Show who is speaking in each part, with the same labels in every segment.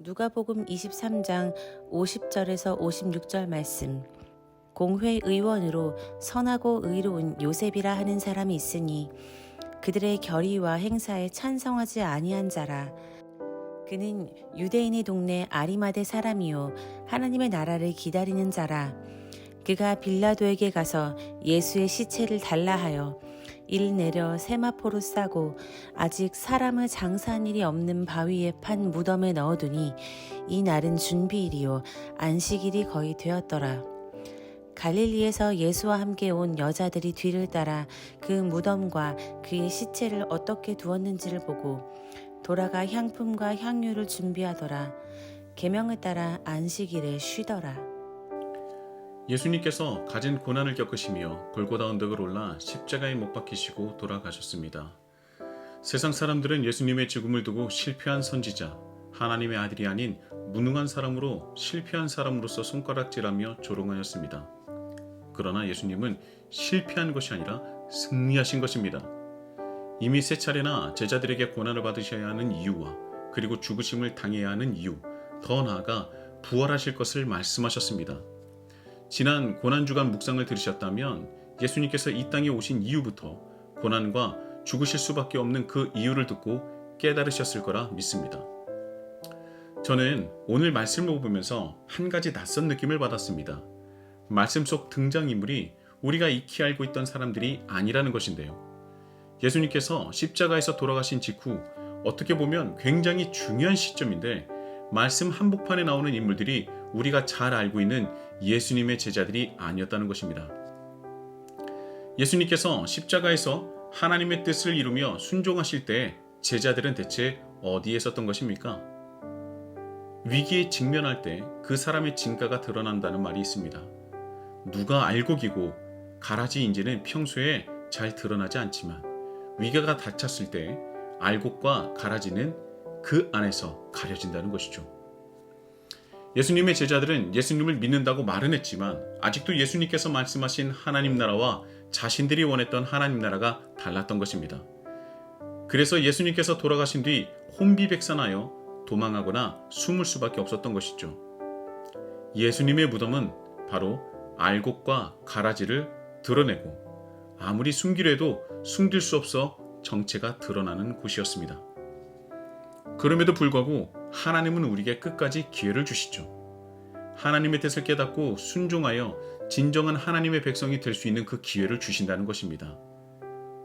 Speaker 1: 누가복음 23장 50절에서 56절 말씀. 공회 의원으로 선하고 의로운 요셉이라 하는 사람이 있으니 그들의 결의와 행사에 찬성하지 아니한 자라. 그는 유대인의 동네 아리마대 사람이요 하나님의 나라를 기다리는 자라. 그가 빌라도에게 가서 예수의 시체를 달라 하여 이를 내려 세마포로 싸고 아직 사람을 장사한 일이 없는 바위에 판 무덤에 넣어두니 이 날은 준비일이요 안식일이 거의 되었더라. 갈릴리에서 예수와 함께 온 여자들이 뒤를 따라 그 무덤과 그의 시체를 어떻게 두었는지를 보고 돌아가 향품과 향유를 준비하더라. 계명을 따라 안식일에 쉬더라.
Speaker 2: 예수님께서 가진 고난을 겪으시며 골고다 언덕을 올라 십자가에 못 박히시고 돌아가셨습니다. 세상 사람들은 예수님의 죽음을 두고 실패한 선지자, 하나님의 아들이 아닌 무능한 사람으로 실패한 사람으로서 손가락질하며 조롱하였습니다. 그러나 예수님은 실패한 것이 아니라 승리하신 것입니다. 이미 세 차례나 제자들에게 고난을 받으셔야 하는 이유와 그리고 죽으심을 당해야 하는 이유, 더 나아가 부활하실 것을 말씀하셨습니다. 지난 고난주간 묵상을 들으셨다면 예수님께서 이 땅에 오신 이유부터 고난과 죽으실 수밖에 없는 그 이유를 듣고 깨달으셨을 거라 믿습니다. 저는 오늘 말씀을 보면서 한 가지 낯선 느낌을 받았습니다. 말씀 속 등장인물이 우리가 익히 알고 있던 사람들이 아니라는 것인데요. 예수님께서 십자가에서 돌아가신 직후 어떻게 보면 굉장히 중요한 시점인데 말씀 한복판에 나오는 인물들이 우리가 잘 알고 있는 예수님의 제자들이 아니었다는 것입니다. 예수님께서 십자가에서 하나님의 뜻을 이루며 순종하실 때 제자들은 대체 어디에 있었던 것입니까? 위기에 직면할 때 그 사람의 진가가 드러난다는 말이 있습니다. 누가 알곡이고 가라지인지는 평소에 잘 드러나지 않지만 위기가 닥쳤을 때 알곡과 가라지는 그 안에서 가려진다는 것이죠. 예수님의 제자들은 예수님을 믿는다고 말은 했지만 아직도 예수님께서 말씀하신 하나님 나라와 자신들이 원했던 하나님 나라가 달랐던 것입니다. 그래서 예수님께서 돌아가신 뒤 혼비백산하여 도망하거나 숨을 수밖에 없었던 것이죠. 예수님의 무덤은 바로 알곡과 가라지를 드러내고 아무리 숨기려 해도 숨길 수 없어 정체가 드러나는 곳이었습니다. 그럼에도 불구하고 하나님은 우리에게 끝까지 기회를 주시죠. 하나님의 뜻을 깨닫고 순종하여 진정한 하나님의 백성이 될 수 있는 그 기회를 주신다는 것입니다.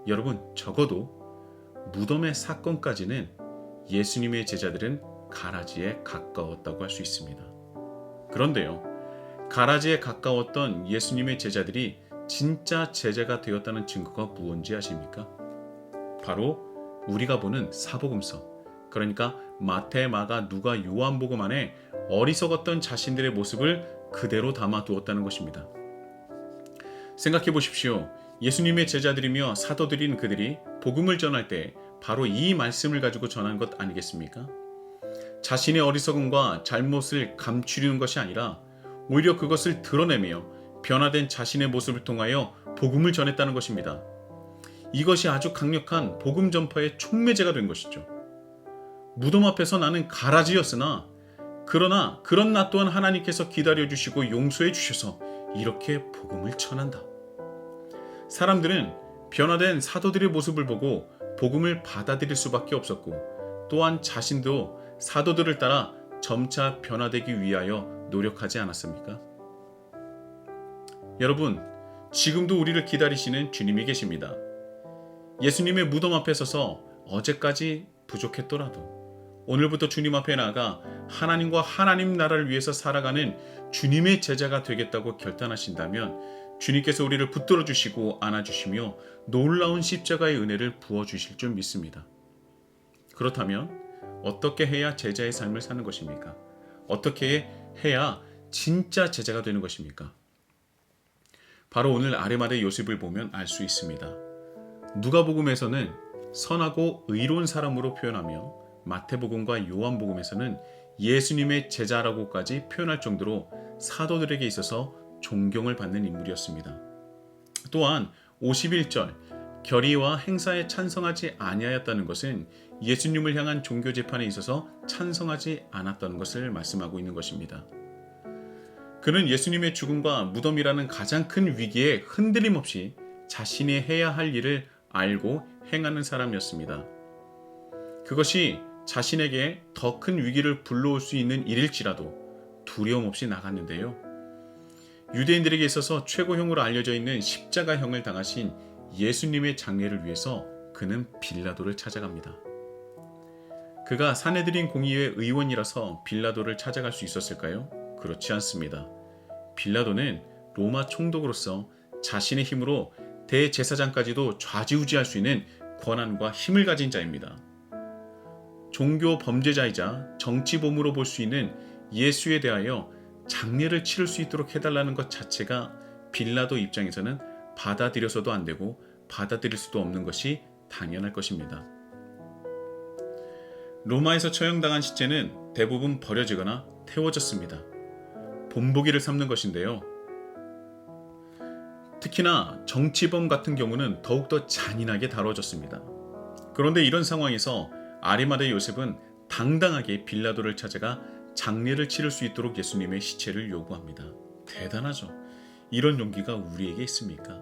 Speaker 2: 여러분, 적어도 무덤의 사건까지는 예수님의 제자들은 가라지에 가까웠다고 할 수 있습니다. 그런데요, 가라지에 가까웠던 예수님의 제자들이 진짜 제자가 되었다는 증거가 무엇인지 아십니까? 바로 우리가 보는 사복음서, 그러니까 마태, 마가, 누가, 요한복음 안에 어리석었던 자신들의 모습을 그대로 담아두었다는 것입니다. 생각해 보십시오. 예수님의 제자들이며 사도들인 그들이 복음을 전할 때 바로 이 말씀을 가지고 전한 것 아니겠습니까? 자신의 어리석음과 잘못을 감추려는 것이 아니라 오히려 그것을 드러내며 변화된 자신의 모습을 통하여 복음을 전했다는 것입니다. 이것이 아주 강력한 복음 전파의 촉매제가 된 것이죠. 무덤 앞에서 나는 가라지였으나 그러나 그런 나 또한 하나님께서 기다려주시고 용서해 주셔서 이렇게 복음을 전한다. 사람들은 변화된 사도들의 모습을 보고 복음을 받아들일 수밖에 없었고 또한 자신도 사도들을 따라 점차 변화되기 위하여 노력하지 않았습니까? 여러분, 지금도 우리를 기다리시는 주님이 계십니다. 예수님의 무덤 앞에 서서 어제까지 부족했더라도 오늘부터 주님 앞에 나아가 하나님과 하나님 나라를 위해서 살아가는 주님의 제자가 되겠다고 결단하신다면 주님께서 우리를 붙들어 주시고 안아주시며 놀라운 십자가의 은혜를 부어주실 줄 믿습니다. 그렇다면 어떻게 해야 제자의 삶을 사는 것입니까? 어떻게 해야 진짜 제자가 되는 것입니까? 바로 오늘 아리마대 요셉을 보면 알 수 있습니다. 누가복음에서는 선하고 의로운 사람으로 표현하며 마태복음과 요한복음에서는 예수님의 제자라고까지 표현할 정도로 사도들에게 있어서 존경을 받는 인물이었습니다. 또한 51절 결의와 행사에 찬성하지 아니하였다는 것은 예수님을 향한 종교 재판에 있어서 찬성하지 않았다는 것을 말씀하고 있는 것입니다. 그는 예수님의 죽음과 무덤이라는 가장 큰 위기에 흔들림 없이 자신이 해야 할 일을 알고 행하는 사람이었습니다. 그것이 자신에게 더 큰 위기를 불러올 수 있는 일일지라도 두려움 없이 나갔는데요. 유대인들에게 있어서 최고형으로 알려져 있는 십자가형을 당하신 예수님의 장례를 위해서 그는 빌라도를 찾아갑니다. 그가 사내들인 공의회 의원이라서 빌라도를 찾아갈 수 있었을까요? 그렇지 않습니다. 빌라도는 로마 총독으로서 자신의 힘으로 대제사장까지도 좌지우지할 수 있는 권한과 힘을 가진 자입니다. 종교 범죄자이자 정치범으로 볼 수 있는 예수에 대하여 장례를 치를 수 있도록 해달라는 것 자체가 빌라도 입장에서는 받아들여서도 안 되고 받아들일 수도 없는 것이 당연할 것입니다. 로마에서 처형당한 시체는 대부분 버려지거나 태워졌습니다. 본보기를 삼는 것인데요. 특히나 정치범 같은 경우는 더욱더 잔인하게 다뤄졌습니다. 그런데 이런 상황에서 아리마대 요셉은 당당하게 빌라도를 찾아가 장례를 치를 수 있도록 예수님의 시체를 요구합니다. 대단하죠. 이런 용기가 우리에게 있습니까?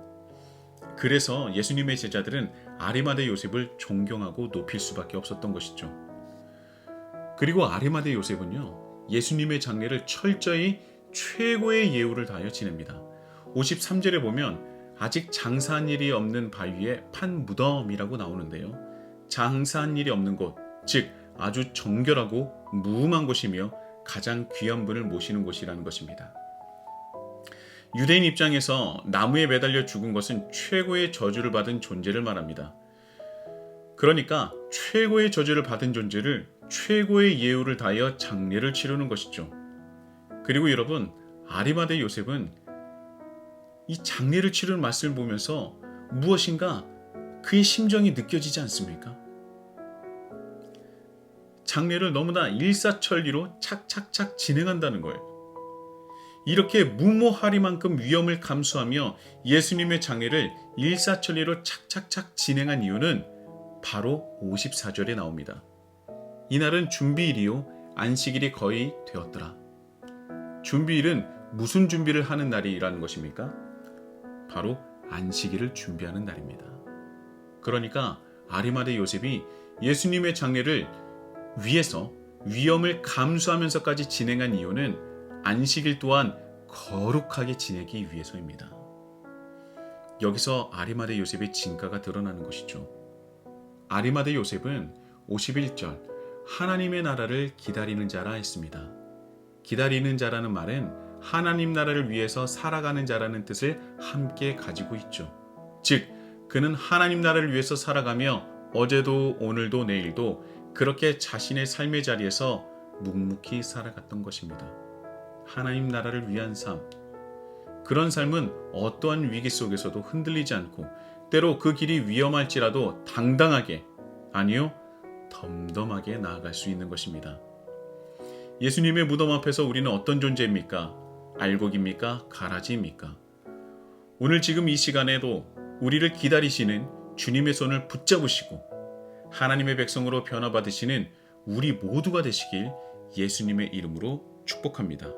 Speaker 2: 그래서 예수님의 제자들은 아리마대 요셉을 존경하고 높일 수밖에 없었던 것이죠. 그리고 아리마대 요셉은요, 예수님의 장례를 철저히 최고의 예우를 다하여 지냅니다. 53절에 보면 아직 장사한 일이 없는 바위에 판 무덤이라고 나오는데요. 장사한 일이 없는 곳, 즉 아주 정결하고 무음한 곳이며 가장 귀한 분을 모시는 곳이라는 것입니다. 유대인 입장에서 나무에 매달려 죽은 것은 최고의 저주를 받은 존재를 말합니다. 그러니까 최고의 저주를 받은 존재를 최고의 예우를 다하여 장례를 치르는 것이죠. 그리고 여러분, 아리마대 요셉은 이 장례를 치르는 맛을 보면서 무엇인가 그의 심정이 느껴지지 않습니까? 장례를 너무나 일사천리로 착착착 진행한다는 거예요. 이렇게 무모하리만큼 위험을 감수하며 예수님의 장례를 일사천리로 착착착 진행한 이유는 바로 54절에 나옵니다. 이날은 준비일이요 안식일이 거의 되었더라. 준비일은 무슨 준비를 하는 날이라는 것입니까? 바로 안식일을 준비하는 날입니다. 그러니까 아리마대 요셉이 예수님의 장례를 위해서 위험을 감수하면서까지 진행한 이유는 안식일 또한 거룩하게 지내기 위해서입니다. 여기서 아리마대 요셉의 진가가 드러나는 것이죠. 아리마대 요셉은 51절 하나님의 나라를 기다리는 자라 했습니다. 기다리는 자라는 말은 하나님 나라를 위해서 살아가는 자라는 뜻을 함께 가지고 있죠. 즉, 그는 하나님 나라를 위해서 살아가며 어제도 오늘도 내일도 그렇게 자신의 삶의 자리에서 묵묵히 살아갔던 것입니다. 하나님 나라를 위한 삶. 그런 삶은 어떠한 위기 속에서도 흔들리지 않고 때로 그 길이 위험할지라도 당당하게, 아니요, 덤덤하게 나아갈 수 있는 것입니다. 예수님의 무덤 앞에서 우리는 어떤 존재입니까? 알곡입니까? 가라지입니까? 오늘 지금 이 시간에도 우리를 기다리시는 주님의 손을 붙잡으시고 하나님의 백성으로 변화받으시는 우리 모두가 되시길 예수님의 이름으로 축복합니다.